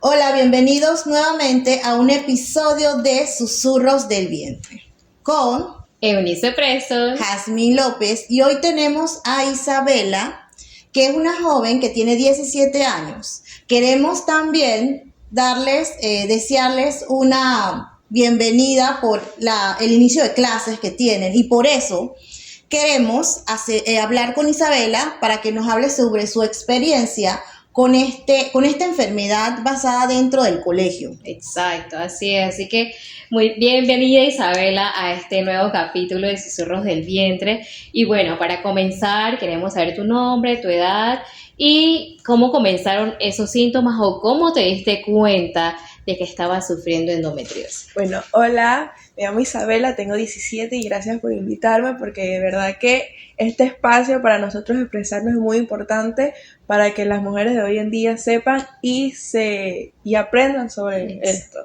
Hola, bienvenidos nuevamente a un episodio de Susurros del Vientre con Eunice Presos. Jazmín López, y hoy tenemos a Isabela, que es una joven que tiene 17 años. Queremos también desearles una bienvenida por el inicio de clases que tienen, y por eso queremos hablar con Isabela para que nos hable sobre su experiencia con esta enfermedad basada dentro del colegio. Exacto, así es. Así que muy bienvenida Isabela a este nuevo capítulo de Susurros del Vientre. Y bueno, para comenzar queremos saber tu nombre, tu edad y cómo comenzaron esos síntomas o cómo te diste cuenta de que estabas sufriendo endometriosis. Bueno, hola, me llamo Isabela, tengo 17 y gracias por invitarme porque de verdad que este espacio para nosotros expresarnos es muy importante para que las mujeres de hoy en día sepan y aprendan sobre esto.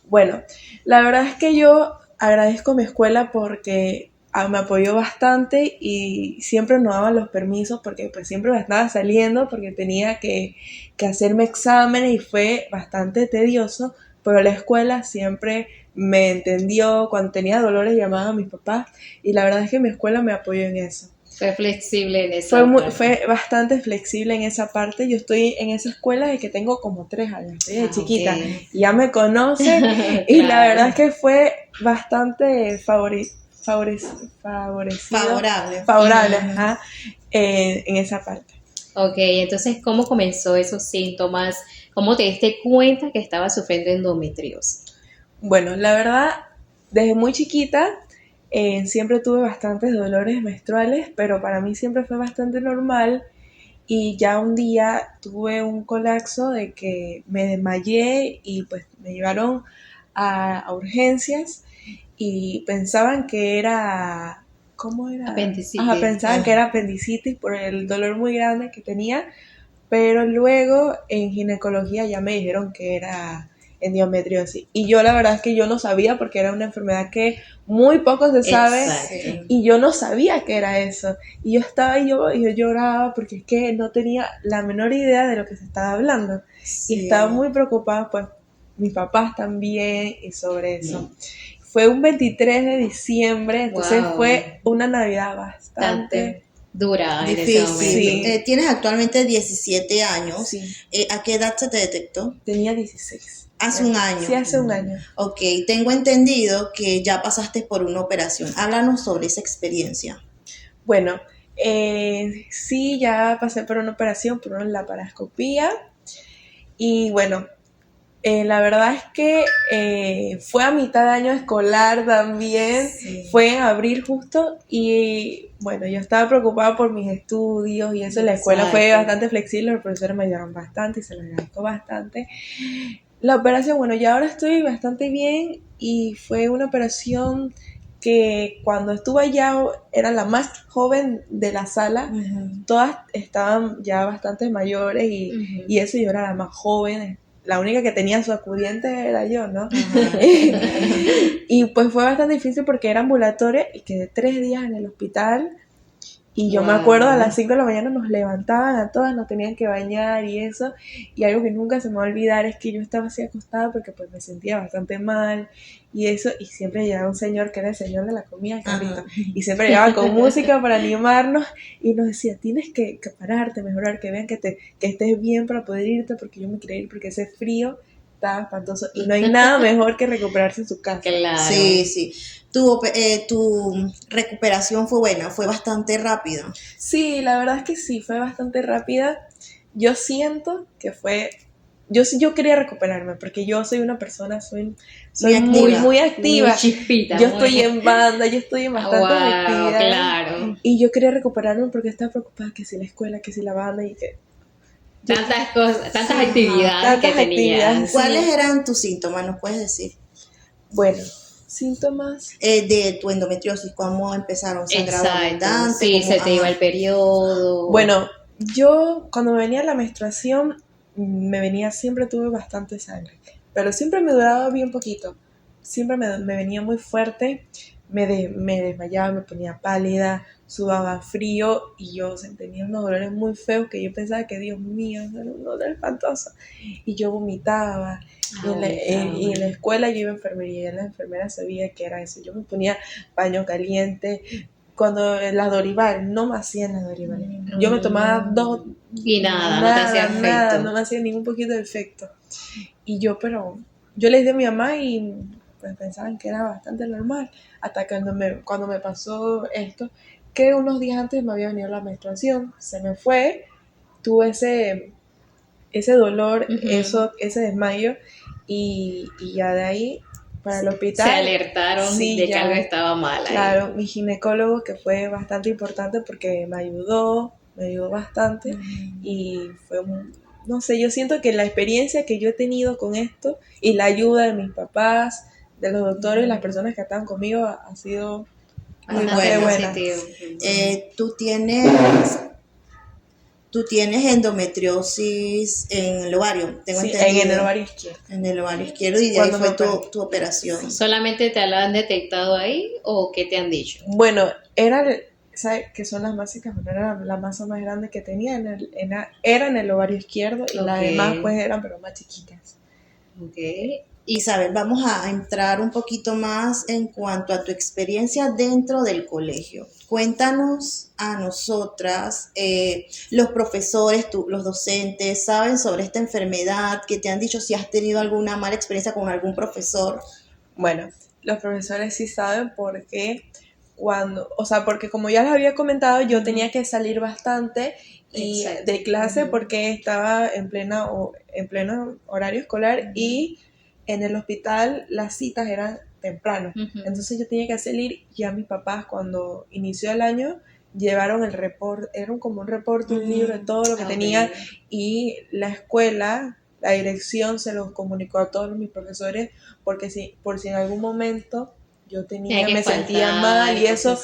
Bueno, la verdad es que yo agradezco a mi escuela porque me apoyó bastante y siempre nos daban los permisos porque pues siempre me estaba saliendo porque tenía que hacerme exámenes y fue bastante tedioso, pero la escuela siempre me entendió. Cuando tenía dolores llamaba a mis papás y la verdad es que mi escuela me apoyó en eso. Fue flexible en esa parte. Fue bastante flexible en esa parte. Yo estoy en esa escuela desde que tengo como 3 años, estoy de chiquita, Okay. Ya me conocen y Claro. la verdad es que fue bastante favorable, ajá, en esa parte. Ok, entonces, ¿cómo comenzó esos síntomas? ¿Cómo te diste cuenta que estabas sufriendo endometriosis? Bueno, la verdad, desde muy chiquita siempre tuve bastantes dolores menstruales, pero para mí siempre fue bastante normal y ya un día tuve un colapso de que me desmayé y pues me llevaron a urgencias y pensaban que era, ¿cómo era? Apendicitis. Ajá, pensaban que era apendicitis por el dolor muy grande que tenía, pero luego en ginecología ya me dijeron que era endometriosis. Y yo la verdad es que yo no sabía porque era una enfermedad que muy poco se sabe. Exacto. Y yo no sabía que era eso. Y yo estaba y yo lloraba porque es que no tenía la menor idea de lo que se estaba hablando. Sí. Y estaba muy preocupada, pues mis papás también y sobre eso. Fue un 23 de diciembre, entonces Wow. Fue una Navidad bastante dura en ese difícil. momento. Sí. Tienes actualmente 17 años. Sí. ¿A qué edad se te detectó? Tenía 16. Hace un año. Sí, hace un año. Ok, tengo entendido que ya pasaste por una operación. Háblanos sobre esa experiencia. Bueno, sí, ya pasé por una operación, por una laparoscopía. Y bueno, la verdad es que fue a mitad de año escolar también. Sí. Fue en abril justo. Y bueno, yo estaba preocupada por mis estudios y eso. La escuela fue Exacto. bastante flexible, los profesores me ayudaron bastante y se los agradezco bastante. La operación, bueno, ya ahora estoy bastante bien y fue una operación que cuando estuve allá era la más joven de la sala. Uh-huh. Todas estaban ya bastante mayores y eso, yo era la más joven. La única que tenía su acudiente era yo, ¿no? Uh-huh. Y pues fue bastante difícil porque era ambulatoria y quedé 3 días en el hospital. Y yo me acuerdo a las 5 de la mañana nos levantaban a todas, nos tenían que bañar y eso. Y algo que nunca se me va a olvidar es que yo estaba así acostada porque pues me sentía bastante mal y eso. Y siempre llegaba un señor que era el señor de la comida, el carrito. Y siempre llegaba con música para animarnos y nos decía, tienes que pararte, mejorar, que vean que estés bien para poder irte porque yo me quería ir porque ese frío estaba espantoso. Y no hay nada mejor que recuperarse en su casa. Claro. Sí, sí. Tu recuperación fue buena, fue bastante rápida. Sí, la verdad es que sí, fue bastante rápida. Yo siento que fue... Yo quería recuperarme porque yo soy una persona, soy muy activa. Muy chispita. Yo estoy en banda, yo estoy en bastantes actividades. Claro. Y yo quería recuperarme porque estaba preocupada que si la escuela, que si la banda y que... Tantas cosas, tantas actividades que tenías. ¿Cuáles eran tus síntomas? ¿Nos puedes decir? Bueno, síntomas de tu endometriosis, ¿cómo empezaron? ¿Sangrado abundante? Sí, se te iba el periodo. Bueno, yo cuando me venía la menstruación, siempre tuve bastante sangre, pero siempre me duraba bien poquito, siempre me venía muy fuerte, me desmayaba, me ponía pálida, sudaba frío y yo tenía unos dolores muy feos que yo pensaba que Dios mío, era un dolor espantoso. Y yo vomitaba. Y en la escuela yo iba a enfermería y la enfermera sabía que era eso. Yo me ponía paño caliente. Cuando la Dorival, no me hacían la Dorival. Yo me tomaba dos. Y nada, no te hacía efecto. No me hacía ningún poquito de efecto. Y pero yo les di a mi mamá y pues pensaban que era bastante normal. Hasta que cuando me pasó esto, que unos días antes me había venido la menstruación, se me fue, tuve ese dolor, ese desmayo, y ya de ahí para el hospital. Se alertaron de que algo estaba mal ahí. Claro, mi ginecólogo, que fue bastante importante porque me ayudó bastante, y fue no sé, yo siento que la experiencia que yo he tenido con esto y la ayuda de mis papás, de los doctores, las personas que estaban conmigo, ha sido muy buena. Tú tienes endometriosis en el ovario, tengo Sí, entendido. en el ovario izquierdo. En el ovario izquierdo, y de ahí fue tu operación. ¿Solamente te la han detectado ahí o qué te han dicho? Bueno, ¿sabes qué son las másicas? Bueno, era la masa más grande que tenía, era en el ovario izquierdo, y las demás pues eran pero más chiquitas. Okay. Isabel, vamos a entrar un poquito más en cuanto a tu experiencia dentro del colegio. Cuéntanos a nosotras, los profesores, los docentes, ¿saben sobre esta enfermedad? ¿Qué te han dicho? Si has tenido alguna mala experiencia con algún profesor. Bueno, los profesores sí saben porque porque como ya les había comentado, yo tenía que salir bastante de clase porque estaba en pleno horario escolar, y en el hospital las citas eran temprano. Entonces yo tenía que salir. Ya mis papás, cuando inició el año, llevaron el reporte, era como un reporte, un libro de todo lo que tenía, y la escuela, la dirección se los comunicó a todos mis profesores, porque por si en algún momento yo me sentía mal y eso,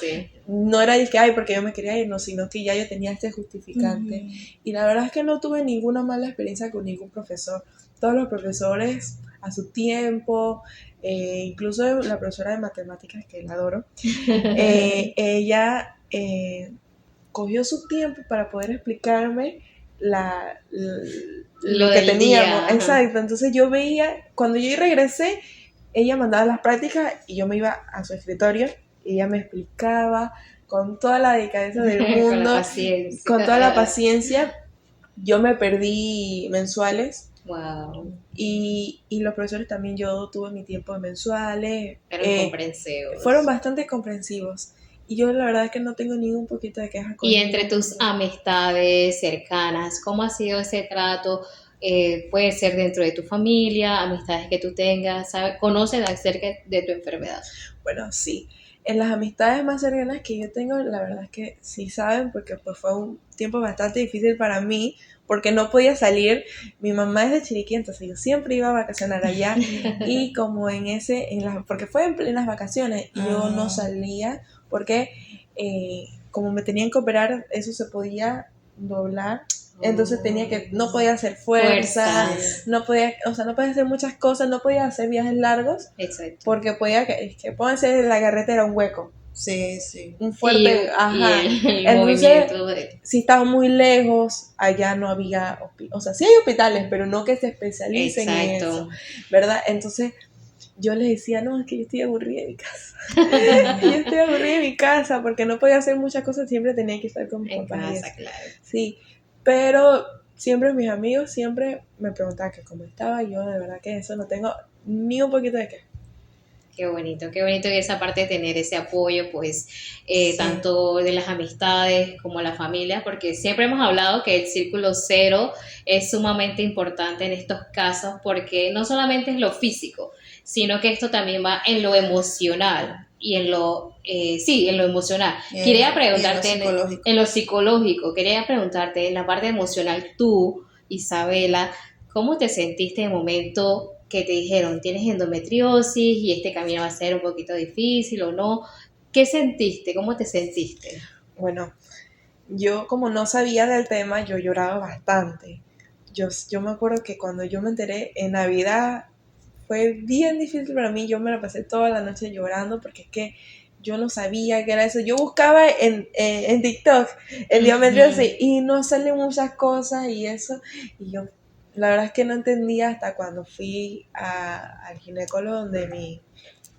no era de que, porque yo me quería ir, no, sino que ya yo tenía este justificante. Y la verdad es que no tuve ninguna mala experiencia con ningún profesor. Todos los profesores a su tiempo, incluso la profesora de matemáticas, que la adoro, ella cogió su tiempo para poder explicarme lo que teníamos. Exacto. Entonces yo veía, cuando yo regresé, ella mandaba las prácticas y yo me iba a su escritorio y ella me explicaba con toda la delicadeza del mundo, con toda la paciencia. Yo me perdí mensuales. Wow. Y los profesores también, yo tuve mi tiempo de mensuales. Comprensivos. Fueron bastante comprensivos. Y yo la verdad es que no tengo ningún poquito de queja con ellos. Y entre tus amistades cercanas, ¿cómo ha sido ese trato? Puede ser dentro de tu familia, amistades que tú tengas, ¿sabes? ¿Conocen acerca de tu enfermedad? Bueno, sí. En las amistades más cercanas que yo tengo, la verdad es que sí saben, porque pues fue un tiempo bastante difícil para mí, porque no podía salir. Mi mamá es de Chiriquí, entonces yo siempre iba a vacacionar allá, y como porque fue en plenas vacaciones, y yo no salía, porque como me tenían que operar, eso se podía doblar. Entonces no podía hacer fuerza, no podía hacer muchas cosas, no podía hacer viajes largos. Exacto. Porque puede ser en la carretera un hueco. Sí, sí. Un fuerte, y el movimiento si estaba muy lejos, allá no había, sí hay hospitales, pero no que se especialicen en eso, ¿verdad? Entonces yo les decía, no, es que yo estoy aburrida en mi casa. Yo estoy aburrida en mi casa porque no podía hacer muchas cosas, siempre tenía que estar con mis papás. En casa, claro. Sí, pero siempre mis amigos siempre me preguntaban que cómo estaba. Yo de verdad que eso no tengo ni un poquito de qué. Qué bonito esa parte de tener ese apoyo, pues, tanto de las amistades como la familia, porque siempre hemos hablado que el círculo cero es sumamente importante en estos casos, porque no solamente es lo físico, sino que esto también va en lo emocional y en lo emocional. Quería preguntarte en lo psicológico, quería preguntarte en la parte emocional, tú, Isabela, ¿cómo te sentiste en el momento que te dijeron tienes endometriosis y este camino va a ser un poquito difícil o no? ¿Qué sentiste? ¿Cómo te sentiste? Bueno, yo como no sabía del tema, yo lloraba bastante. Yo me acuerdo que cuando yo me enteré en Navidad fue bien difícil para mí. Yo me la pasé toda la noche llorando porque es que yo no sabía qué era eso. Yo buscaba en TikTok endometriosis y no salen muchas cosas y eso. Y yo, la verdad es que no entendía hasta cuando fui al ginecólogo donde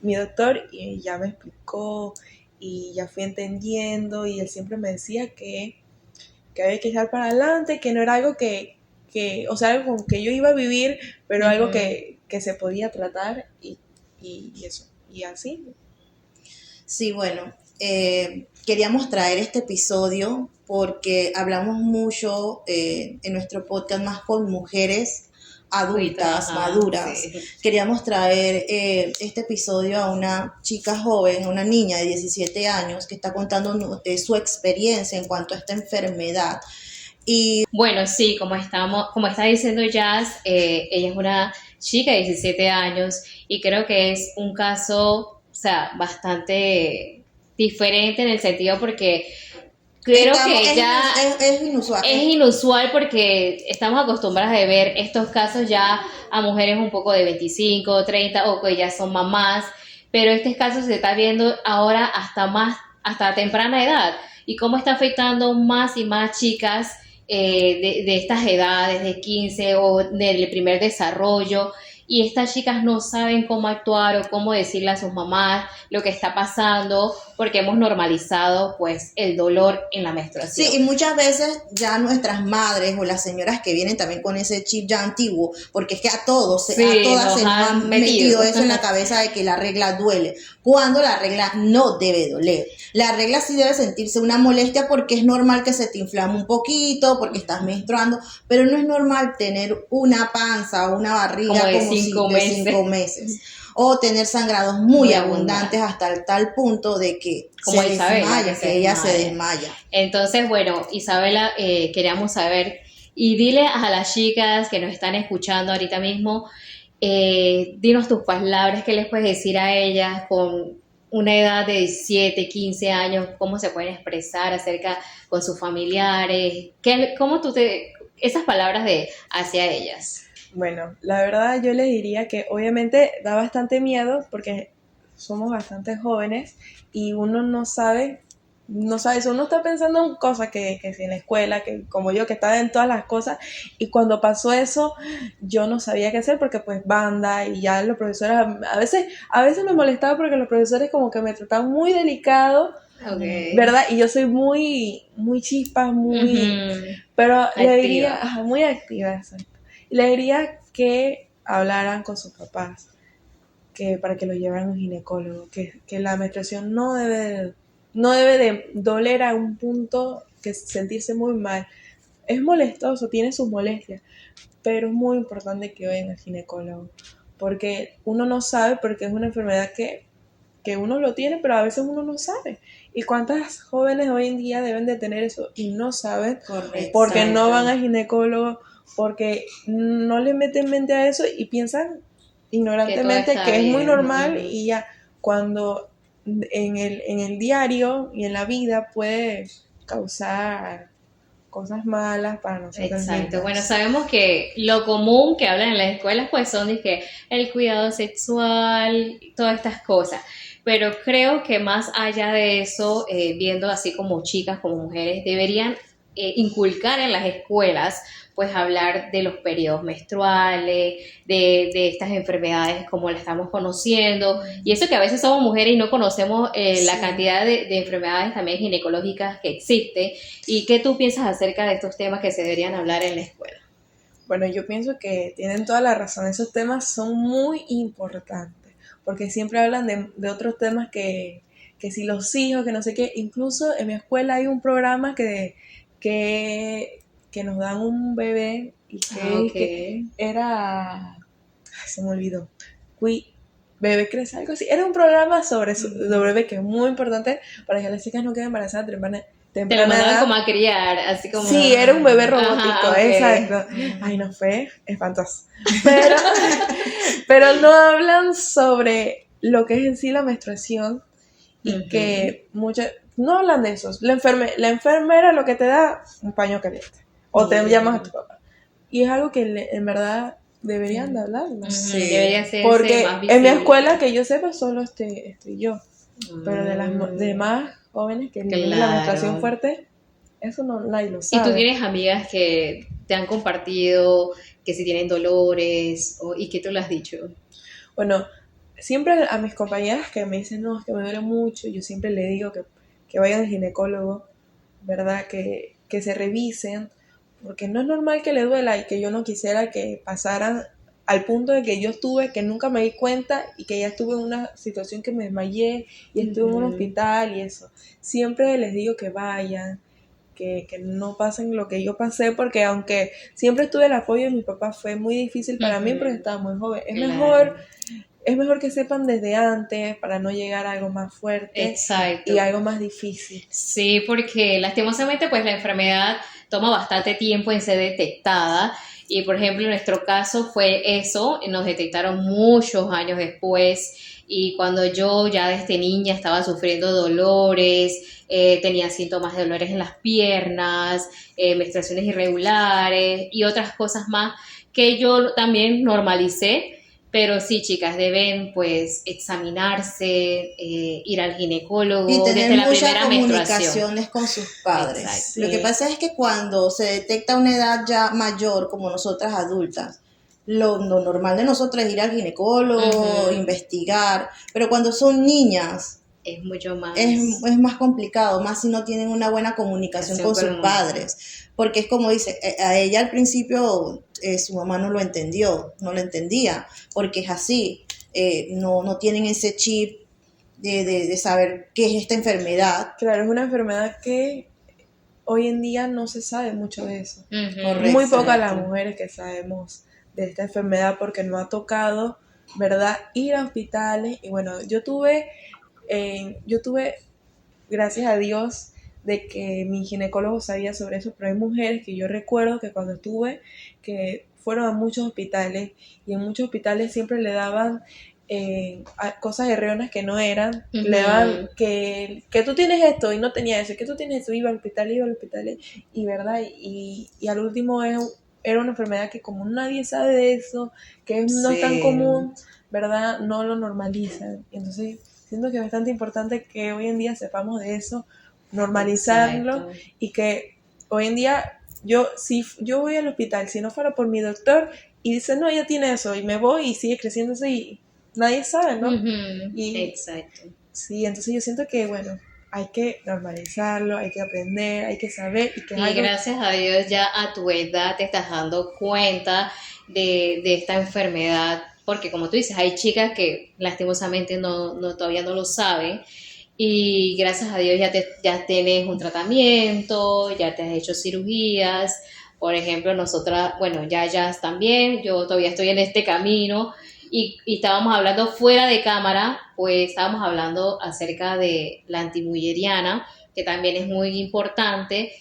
mi doctor y ya me explicó y ya fui entendiendo y él siempre me decía que había que echar para adelante, que no era algo o sea, algo con que yo iba a vivir, pero algo que se podía tratar y eso, y así. Sí, bueno, queríamos traer este episodio porque hablamos mucho en nuestro podcast más con mujeres adultas, Ajá, maduras. sí. Queríamos traer este episodio a una chica joven, a una niña de 17 años que está contando su experiencia en cuanto a esta enfermedad. Y Bueno, sí, como está diciendo Jazz, ella es una chica de 17 años y creo que es un caso, o sea, bastante diferente en el sentido porque creo que ella es inusual. es inusual porque estamos acostumbradas a ver estos casos ya a mujeres un poco de 25, 30 o que ya son mamás, pero este caso se está viendo ahora hasta temprana edad y cómo está afectando más y más chicas de estas edades, de 15 o del primer desarrollo, y estas chicas no saben cómo actuar o cómo decirle a sus mamás lo que está pasando porque hemos normalizado pues el dolor en la menstruación. Sí, y muchas veces ya nuestras madres o las señoras que vienen también con ese chip ya antiguo, porque es que a todas se nos han metido eso en la cabeza de que la regla duele, cuando la regla no debe doler. La regla sí debe sentirse una molestia porque es normal que se te inflame un poquito, porque estás menstruando, pero no es normal tener una panza o una barriga como de como 5 de 5 meses. O tener sangrados muy abundantes hasta el tal punto de que como se Isabela, desmaya, que ella se desmaya. Entonces, bueno, Isabela, queríamos saber, y dile a las chicas que nos están escuchando ahorita mismo, dinos tus palabras, qué les puedes decir a ellas con una edad de 17, 15 años, cómo se pueden expresar acerca con sus familiares, esas palabras hacia ellas. Bueno, la verdad yo les diría que obviamente da bastante miedo porque somos bastante jóvenes y uno no sabe, si uno está pensando en cosas que si en la escuela, que como yo que estaba en todas las cosas y cuando pasó eso yo no sabía qué hacer porque pues banda y ya los profesores a veces me molestaba porque los profesores como que me trataban muy delicado, Okay. ¿verdad? Y yo soy muy chispa, pero activa. le diría, muy activa, exacto. Le diría que hablaran con sus papás, que para que lo llevaran a un ginecólogo, que la menstruación no debe de doler a un punto que sentirse muy mal. Es molestoso, tiene sus molestias, pero es muy importante que vayan al ginecólogo, porque uno no sabe, porque es una enfermedad que uno lo tiene, pero a veces uno no sabe. ¿Y cuántas jóvenes hoy en día deben de tener eso y no saben? Correcto. Porque no van al ginecólogo, porque no le meten mente a eso y piensan ignorantemente que es muy normal y ya cuando en el diario y en la vida puede causar cosas malas para nosotros. Exacto, mismos. bueno, sabemos que lo común que hablan en las escuelas pues son de que el cuidado sexual, todas estas cosas, pero creo que más allá de eso, viendo así como chicas, como mujeres, deberían inculcar en las escuelas pues hablar de los periodos menstruales, de estas enfermedades como la estamos conociendo, y eso que a veces somos mujeres y no conocemos la cantidad de enfermedades también ginecológicas que existe. ¿Y qué tú piensas acerca de estos temas que se deberían hablar en la escuela? Bueno, yo pienso que tienen toda la razón, esos temas son muy importantes, porque siempre hablan de otros temas que si los hijos, que no sé qué, incluso en mi escuela hay un programa que nos dan un bebé y que era, se me olvidó, bebé crece, algo así, era un programa sobre bebé que es muy importante para que las chicas no queden embarazadas temprana te lo mandaban como a criar, así como... Sí, era un bebé robótico, ajá, okay. Exacto. Ay, no fue espantoso. Pero no hablan sobre lo que es en sí la menstruación y que no hablan de eso. La enfermera lo que te da un paño caliente o te llamas a tu papá. Y es algo que en verdad deberían de hablar, ¿no? Sí. Debería ser porque más visible. En mi escuela, que yo sepa, solo estoy yo. Pero de las demás jóvenes que viven la Claro. menstruación fuerte, eso no nadie lo ¿Y sabe. tú tienes amigas que te han compartido que si tienen dolores y que tú lo has dicho? Bueno, siempre a mis compañeras que me dicen, no, es que me duele mucho, yo siempre le digo que vayan al ginecólogo, ¿verdad? Que se revisen, porque no es normal que le duela y que yo no quisiera que pasaran al punto de que yo estuve, que nunca me di cuenta y que ya estuve en una situación que me desmayé y estuve en un hospital y eso. Siempre les digo que vayan, que no pasen lo que yo pasé, porque aunque siempre tuve el apoyo de mi papá, fue muy difícil para mí porque estaba muy joven. Claro. Es mejor que sepan desde antes para no llegar a algo más fuerte Exacto. y algo más difícil. Sí, porque lastimosamente pues la enfermedad toma bastante tiempo en ser detectada y por ejemplo en nuestro caso fue eso, nos detectaron muchos años después y cuando yo ya desde niña estaba sufriendo dolores, tenía síntomas de dolores en las piernas, menstruaciones irregulares y otras cosas más que yo también normalicé. Pero sí, chicas, deben pues examinarse, ir al ginecólogo Y tener desde la muchas primera menstruación. comunicaciones con sus padres. Exacto. Lo que Sí. pasa es que cuando se detecta una edad ya mayor, como nosotras adultas, lo normal de nosotros es ir al ginecólogo, Ujú. investigar, pero cuando son niñas Es mucho más. es más complicado, más si no tienen una buena comunicación con sus con- padres, porque es como dice, a ella al principio su mamá no lo entendió, no lo entendía, porque es así, no tienen ese chip de saber qué es esta enfermedad. Claro, es una enfermedad que hoy en día no se sabe mucho de eso. Ujú. Correcto. Muy pocas las Exacto. mujeres que sabemos de esta enfermedad porque no ha tocado, ¿verdad? Ir a hospitales. Y bueno, yo tuve, gracias a Dios, de que mi ginecólogo sabía sobre eso, pero hay mujeres que yo recuerdo que cuando estuve, que fueron a muchos hospitales y en muchos hospitales siempre le daban cosas erróneas que no eran, le daban que tú tienes esto y no tenía eso, que tú tienes esto, iba al hospital y verdad, y al último era una enfermedad que como nadie sabe de eso, que no es tan Sí. común, ¿verdad? No lo normalizan. Entonces, siento que es bastante importante que hoy en día sepamos de eso, normalizarlo Exacto. y que hoy en día si yo voy al hospital, si no fuera por mi doctor y dice, no, ella tiene eso y me voy y sigue creciéndose y nadie sabe, ¿no? Ujú. Y Exacto. sí, entonces yo siento que, bueno, hay que normalizarlo, hay que aprender, hay que saber y que es Y algo. gracias a Dios ya a tu edad te estás dando cuenta de esta enfermedad, porque como tú dices, hay chicas que lastimosamente todavía no lo saben y gracias a Dios ya tienes un tratamiento, ya te has hecho cirugías. Por ejemplo, nosotras, bueno, ya también, yo todavía estoy en este camino y estábamos hablando fuera de cámara, pues estábamos hablando acerca de la antimulleriana, que también es muy importante.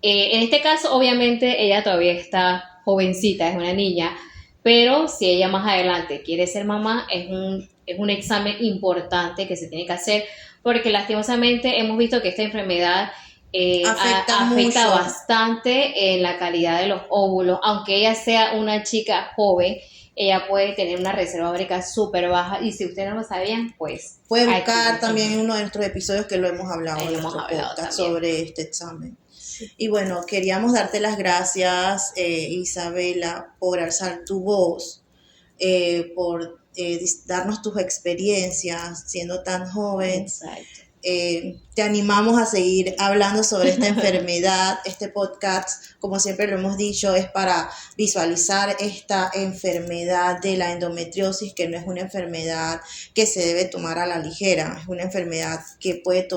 En este caso, obviamente, ella todavía está jovencita, es una niña, pero si ella más adelante quiere ser mamá, es un examen importante que se tiene que hacer, porque lastimosamente hemos visto que esta enfermedad Afecta afecta mucho. bastante en la calidad de los óvulos, aunque ella sea una chica joven, ella puede tener una reserva ovárica súper baja y si ustedes no lo sabían, pues Puede aquí, buscar también en uno de nuestros episodios que lo hemos hablado ahí en lo hemos nuestro hablado podcast también. sobre este examen. Y bueno, queríamos darte las gracias, Isabela, por alzar tu voz, por darnos tus experiencias siendo tan joven. Exacto. Te animamos a seguir hablando sobre esta enfermedad. Este podcast, como siempre lo hemos dicho, es para visualizar esta enfermedad de la endometriosis, que no es una enfermedad que se debe tomar a la ligera, es una enfermedad que puede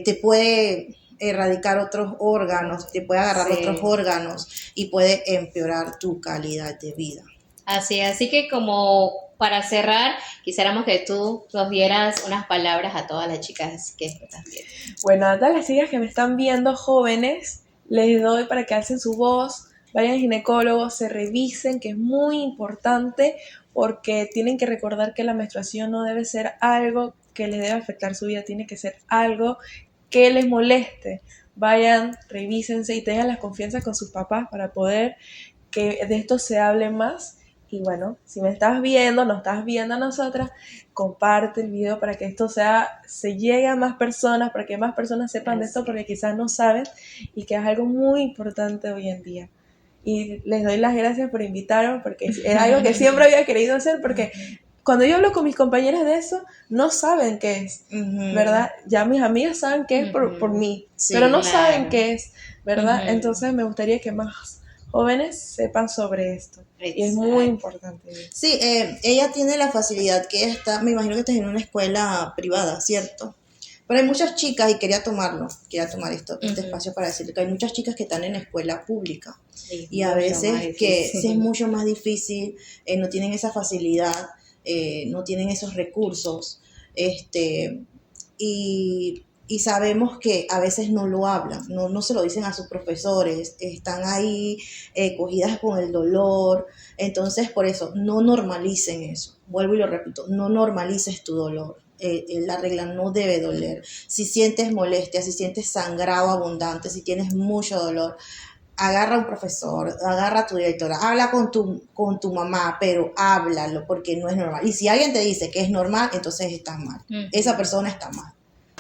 te puede erradicar otros órganos, te puede agarrar Sí. otros órganos y puede empeorar tu calidad de vida. Así que como para cerrar, quisiéramos que tú nos dieras unas palabras a todas las chicas que están viendo. Bueno, a todas las chicas que me están viendo jóvenes, les doy para que alcen su voz, vayan al ginecólogo, se revisen, que es muy importante porque tienen que recordar que la menstruación no debe ser algo que les debe afectar su vida, tiene que ser algo que les moleste. Vayan, revísense y tengan la confianza con sus papás para poder que de esto se hable más Y bueno, si me estás viendo, nos estás viendo a nosotras, comparte el video para que esto se llegue a más personas, para que más personas sepan de esto, porque quizás no saben y que es algo muy importante hoy en día. Y les doy las gracias por invitarme, porque es algo que siempre había querido hacer, porque cuando yo hablo con mis compañeras de eso, no saben qué es, ¿verdad? Ya mis amigas saben qué es por mí, Sí, pero no claro. saben qué es, ¿verdad? Ujú. Entonces me gustaría que más jóvenes sepan sobre esto. Y es muy Exacto. importante. Sí, ella tiene la facilidad que ella está, me imagino que estás en una escuela privada, ¿cierto? Pero hay muchas chicas, y quería tomar este espacio para decirle que hay muchas chicas que están en escuela pública. Sí, Y a mucho veces más que difícil. sí es mucho más difícil, no tienen esa facilidad, no tienen esos recursos, y sabemos que a veces no lo hablan, no se lo dicen a sus profesores, están ahí cogidas con el dolor. Entonces por eso no normalicen eso, vuelvo y lo repito, no normalices tu dolor. La regla no debe doler. Si sientes molestia, si sientes sangrado abundante, si tienes mucho dolor, agarra a un profesor, agarra a tu directora, habla con tu mamá, pero háblalo porque no es normal. Y si alguien te dice que es normal, entonces estás mal. Esa persona está mal.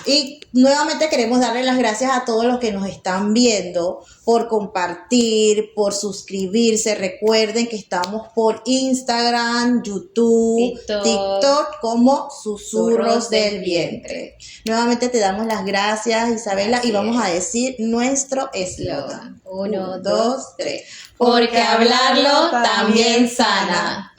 Y nuevamente queremos darle las gracias a todos los que nos están viendo por compartir, por suscribirse. Recuerden que estamos por Instagram, YouTube, TikTok como Susurros del Vientre. Nuevamente te damos las gracias, Isabela, y vamos a decir nuestro eslogan. 1, 2, 3. Porque hablarlo también sana.